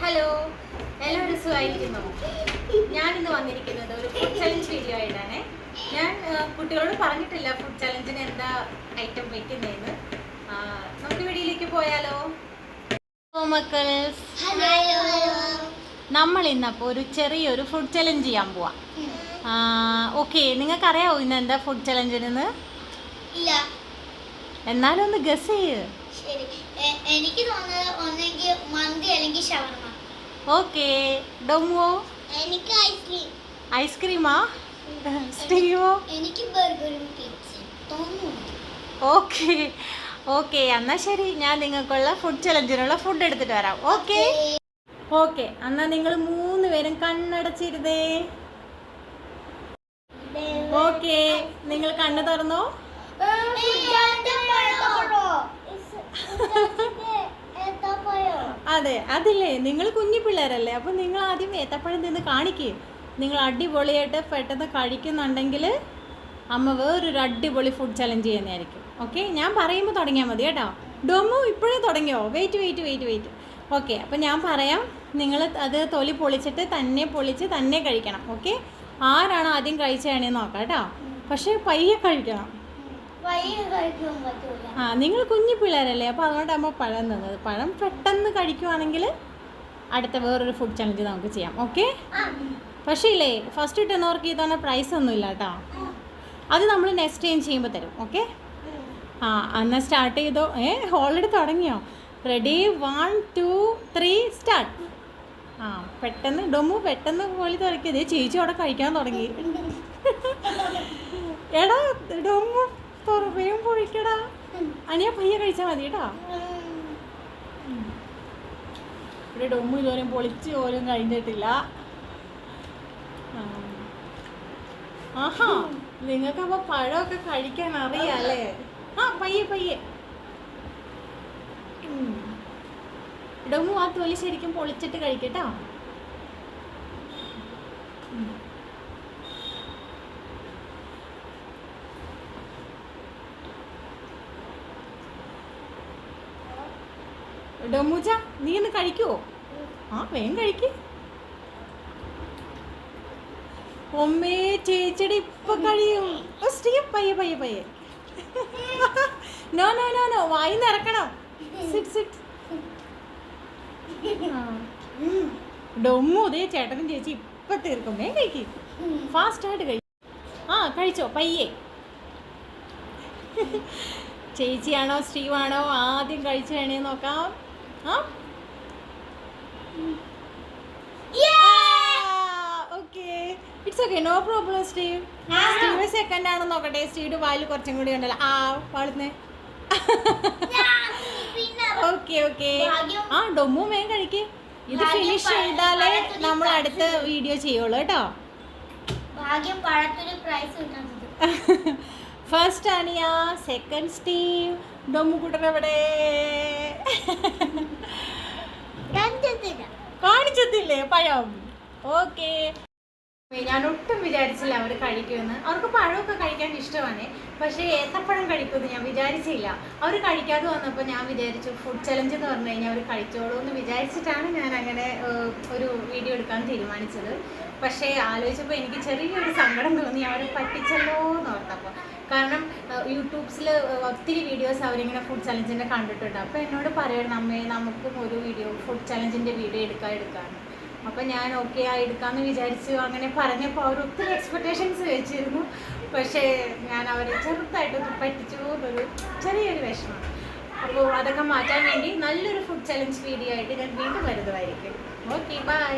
Hello, എല്ലാവരും സുഖമായിരിക്കുന്നു. ഞാനിന്ന് വന്നിരിക്കുന്നത് ഒരു ഫുഡ് ചലഞ്ച് വീഡിയോ ആയിട്ടാണ്. ഞാൻ കുട്ടികളോട് പറഞ്ഞിട്ടില്ല ഫുഡ് ചലഞ്ചിന് എന്താ ഐറ്റം വയ്ക്കുന്നതെന്ന്. നമുക്ക് വീഡിയോയിലേക്ക് പോയാലോ? മക്കൾസ്, നമ്മൾ ഇന്നപ്പോൾ ഒരു ചെറിയൊരു ഫുഡ് ചലഞ്ച് ചെയ്യാൻ പോവാം. ഓക്കെ, നിങ്ങൾക്കറിയാവോ ഇന്ന് എന്താ ഫുഡ് ചലഞ്ചിനെന്ന്? എന്നാലും ഒന്ന് ഗസ് ചെയ്യ്. എനിക്ക് തോന്നുന്നത് ഒന്നെങ്കിൽ മന്തി അല്ലെങ്കിൽ ഷവർമ. ഓക്കെ, ഡൊമ്മോ? എനിക്ക് ഐസ്ക്രീം. ഐസ്ക്രീമാ? സ്റ്റീവോ? എനിക്ക് ബർഗറും പിസ്സയും തോന്നുന്നു. ഓക്കെ ഓക്കെ, എന്നാൽ ശരി, ഞാൻ നിങ്ങൾക്കുള്ള ഫുഡ് ചലഞ്ചിനുള്ള ഫുഡ് എടുത്തിട്ട് വരാം. ഓക്കെ ഓക്കെ, എന്നാൽ നിങ്ങൾ 3 പേരും കണ്ണടച്ചിരുതേ. ഓക്കെ, നിങ്ങൾ കണ്ണ് തുറന്നോ? അതെ, അതില്ലേ, നിങ്ങൾ കുഞ്ഞു പിള്ളേരല്ലേ, അപ്പം നിങ്ങൾ ആദ്യം ഏത്തപ്പഴം തിന്ന് കാണിക്കേ. നിങ്ങൾ അടിപൊളിയായിട്ട് പെട്ടെന്ന് കഴിക്കുന്നുണ്ടെങ്കിൽ അമ്മ വേറൊരു അടിപൊളി ഫുഡ് ചലഞ്ച് ചെയ്യുന്നതായിരിക്കും. ഓക്കെ, ഞാൻ പറയുമ്പോൾ തുടങ്ങിയാൽ മതി കേട്ടോ. ഡൊമ്മു ഇപ്പോഴേ തുടങ്ങിയോ? വെയിറ്റ്. ഓക്കെ, അപ്പം ഞാൻ പറയാം, നിങ്ങൾ അത് തൊലി പൊളിച്ചിട്ട് തന്നെ കഴിക്കണം. ഓക്കെ, ആരാണ് ആദ്യം കഴിച്ചതാണെന്ന് നോക്കാം കേട്ടോ. പക്ഷേ പയ്യെ കഴിക്കണം. നിങ്ങൾ കുഞ്ഞു പിള്ളേരല്ലേ, അപ്പോൾ അതുകൊണ്ട് അമ്മ പഴം തന്നത്. പഴം പെട്ടെന്ന് കഴിക്കുവാണെങ്കിൽ അടുത്ത വേറൊരു ഫുഡ് ചലഞ്ച് നമുക്ക് ചെയ്യാം. ഓക്കെ, പക്ഷേ ഇല്ലേ, ഫസ്റ്റ് ഇട്ടുന്നവർക്ക് ഇതവണ പ്രൈസ് ഒന്നുമില്ല കേട്ടോ. അത് നമ്മൾ നെക്സ്റ്റ് ടൈം ചെയ്യുമ്പോൾ തരും. ഓക്കെ, എന്നാൽ സ്റ്റാർട്ട് ചെയ്തോ. ഓൾറെഡി തുടങ്ങിയോ? Ready, 1 2 3 start. പെട്ടെന്ന് ഡൊമ്മു പെട്ടെന്ന് പോലെ തുറക്കിയത്. ചേച്ചി അവിടെ കഴിക്കാൻ തുടങ്ങി. എടാ ഡൊമ്മു വേഗം പൊഴിക്കടാ. അനിയാ പയ്യെ കഴിച്ചാൽ മതി കേട്ടോ. ഇവിടെ ഡൊമ്മു ഇതുവരെ പൊളിച്ച് പോലും കഴിഞ്ഞിട്ടില്ല. ആഹാ, നിങ്ങൾക്കപ്പോൾ പഴമൊക്കെ കഴിക്കാൻ അറിയാല്ലേ? പയ്യെ ഡൊമ്മു ആ തൊലി ശരിക്കും പൊളിച്ചിട്ട് കഴിക്കട്ടോ. ഡൊമ്മുച്ച, നീ ഒന്ന് കഴിക്കുവോ? വേഗം കഴിക്ക്. ഒമ്മേ, ചേച്ചിയുടെ ഇപ്പൊ കഴിയും. പയ്യെ നോ വായിന്ന് ഇറക്കണം. സിറ്റ്. ഡൊമ്മു, ദേ ചേട്ടനും ചേച്ചി ഇപ്പൊ തീർക്കും. വേഗം കഴിക്ക്, ഫാസ്റ്റായിട്ട് കഴിക്കും. കഴിച്ചോ പയ്യെ. ചേച്ചിയാണോ സ്റ്റീവാണോ ആദ്യം കഴിച്ചു വേണേന്ന് നോക്കാം. Okay, it's okay, no problem. Steve second ആണെന്ന് നോക്കട്ടെ. സ്റ്റീവ് വായിൽ കുറച്ചും കൂടി ഉണ്ടല്ലോ. വളർന്നേ. ഓക്കെ. ഡൊമ്മു വേഗം കഴിക്കേ. ഇത് ഫിനിഷ് ചെയ്താലേ നമ്മൾ അടുത്ത വീഡിയോ ചെയ്യുള്ളൂ കേട്ടോ. ഫസ്റ്റ് അനിയ, സെക്കൻഡ് സ്റ്റീവ്. ഡൊമ്മു കൂട്ടരെവിടെ? കാണിച്ചത്തില്ലേ പഴം? ഓക്കെ, ഞാൻ ഒട്ടും വിചാരിച്ചില്ല അവർ കഴിക്കുമെന്ന്. അവർക്ക് പഴമൊക്കെ കഴിക്കാൻ ഇഷ്ടമാണ്, പക്ഷേ ഏത്തപ്പഴം കഴിക്കുമെന്ന് ഞാൻ വിചാരിച്ചില്ല. അവർ കഴിക്കാതെ വന്നപ്പോൾ ഞാൻ വിചാരിച്ചു ഫുഡ് ചലഞ്ച് എന്ന് പറഞ്ഞു കഴിഞ്ഞാൽ അവർ കഴിച്ചോളൂ എന്ന് വിചാരിച്ചിട്ടാണ് ഞാൻ അങ്ങനെ ഒരു വീഡിയോ എടുക്കാൻ തീരുമാനിച്ചത്. പക്ഷേ ആലോചിച്ചപ്പോൾ എനിക്ക് ചെറിയൊരു സങ്കടം തോന്നി, അവർ പറ്റിച്ചല്ലോ എന്ന് ഓർത്തപ്പോൾ. കാരണം യൂട്യൂബ്സിൽ ഒത്തിരി വീഡിയോസ് അവരിങ്ങനെ ഫുഡ് ചലഞ്ചിൻ്റെ കണ്ടിട്ടുണ്ട്. അപ്പോൾ എന്നോട് പറയണം, അമ്മേ നമുക്കും ഒരു ഫുഡ് ചലഞ്ചിൻ്റെ വീഡിയോ എടുക്കാമെന്ന്. അപ്പം ഞാൻ ഓക്കെ എടുക്കാമെന്ന് വിചാരിച്ചു. അങ്ങനെ പറഞ്ഞപ്പോൾ അവർ ഒത്തിരി എക്സ്പെക്റ്റേഷൻസ് വെച്ചിരുന്നു. പക്ഷേ ഞാൻ അവരെ ചെറുതായിട്ടൊന്ന് പറ്റിച്ചു എന്നൊരു ചെറിയൊരു വിഷമം. അപ്പോൾ അതൊക്കെ മാറ്റാൻ വേണ്ടി നല്ലൊരു ഫുഡ് ചലഞ്ച് വീഡിയോ ആയിട്ട് ഞാൻ വീണ്ടും വരുന്നതായിരിക്കും. Okay, by.